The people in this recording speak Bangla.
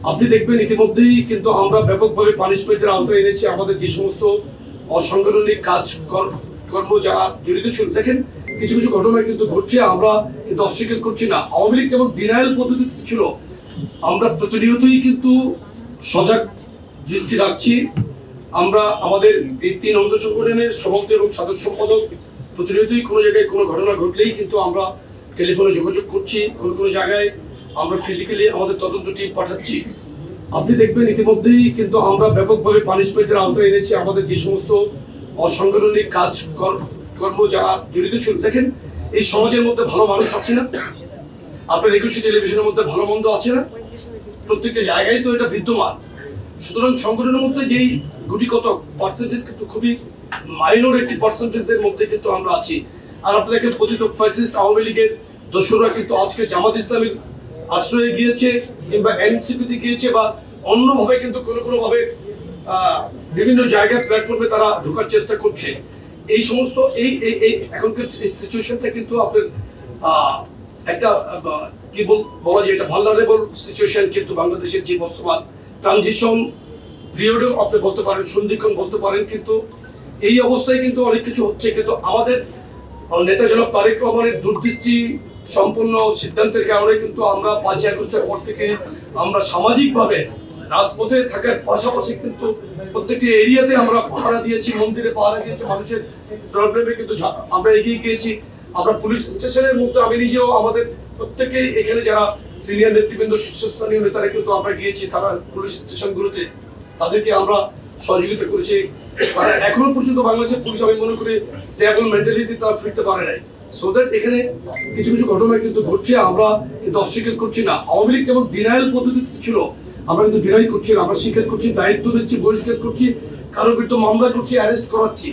আপনি দেখবেন ইতিমধ্যেই কিন্তু আমরা ব্যাপকভাবে পানিশমেন্টের আওতায় এনেছি আমাদের যে সমস্ত অসাংগঠনিক কাজ কর্ম যারা জড়িত ছিল। দেখেন কিছু কিছু ঘটনা কিন্তু ঘটছে, আমরা কিন্তু অস্বীকার করছি না। আওয়ামী লীগ যেমন ডিনায়াল পদ্ধতিতে ছিল, আমরা প্রতিনিয়তই কিন্তু সজাগ দৃষ্টি রাখছি। আমরা আমাদের এই 3 অঙ্গ সংগঠনের সভাপতি এবং সাধারণ সম্পাদক প্রতিনিয়তই কোনো জায়গায় কোনো ঘটনা ঘটলেই কিন্তু আমরা টেলিফোনে যোগাযোগ করছি, কোনো জায়গায় আমরা ফিজিক্যালি আমাদের তদন্ত টিম পাঠাচ্ছি। আপনি দেখবেন ইতিমধ্যেই কিন্তু আমরা ব্যাপকভাবে পানিশমেন্টের আওতায় এনেছি আমাদের যে সমস্ত অসাংগঠনিক কাজ কর্ম যারা জড়িত ছিল। দেখেন এই সমাজের মধ্যে ভালো মানুষ আছে না, আপনার 21 টেলিভিশনের মধ্যে ভালো মন্দ আছে না, প্রত্যেকটা জায়গায় তো এটা বিদ্যমান। সুতরাং সংগঠনের মধ্যে যেই গুটিকত পার্সেন্টেজ কিন্তু খুবই মাইনর একটি পার্সেন্টেজের মধ্যে কিন্তু আমরা আছি। আর আপনি দেখেন পতিত ফ্যাসিস্ট আওয়ামী লীগের দোসররা কিন্তু আজকে জামাত ইসলামের আশ্রয়ে গিয়েছে কিংবা এনসিপিতে গিয়েছে বা অন্যভাবে কিন্তু কোনো ভাবে বিভিন্ন জায়গায় প্ল্যাটফর্মে তারা ঢোকার চেষ্টা করছে। এই সমস্ত এই এখনকার এই সিচুয়েশনটা কিন্তু আপনার একটা কি বলা যায়, এটা ভালনারেবল সিচুয়েশন কিন্তু বাংলাদেশের যে বর্তমান ট্রানজিশন পিরিয়ডেও আপনি বলতে পারেন, সন্ধিক্ষণ বলতে পারেন। কিন্তু এই অবস্থায় কিন্তু অনেক কিছু হচ্ছে, কিন্তু আমাদের নেতা জনাব তারেক রহমানের দূরদৃষ্টি সম্পূর্ণ সিদ্ধান্তের কারণে কিন্তু আমরা 5ই আগস্টের পর থেকে আমরা সামাজিকভাবে রাজপথে থাকার পাশাপাশি কিন্তু প্রত্যেকটি এরিয়াতে আমরা পাহারা দিয়েছি, মন্দিরে পাহারা দিয়েছি, মানুষের প্রবলেমে কিন্তু আমরা এগিয়ে গিয়েছি। আমরা পুলিশ স্টেশনের মধ্যে আমি নিজেও আমাদের প্রত্যেকেই এখানে যারা সিনিয়র নেতৃবৃন্দ শীর্ষস্থানীয় নেতারা কিন্তু আমরা গিয়েছি, তারা পুলিশ স্টেশনগুলোতে তাদেরকে আমরা সহযোগিতা করেছি। তারা এখনো পর্যন্ত বাংলাদেশের পুলিশ আমি মনে করি স্টেবল মেন্টালিটি তারা ফিরতে পারে নাই। সো দ্যাট এখানে কিছু কিছু ঘটনা কিন্তু ঘটছে, আমরা কিন্তু অস্বীকার করছি না। আওয়ামী লীগ যেমন ডিনায়াল পদ্ধতিতে ছিল, আমরা কিন্তু ডিনাই করছি না, আমরা স্বীকার করছি, দায়িত্ব দিচ্ছি, বহিষ্কার করছি, কারোর বিরুদ্ধে মামলা করছি, অ্যারেস্ট করাচ্ছি।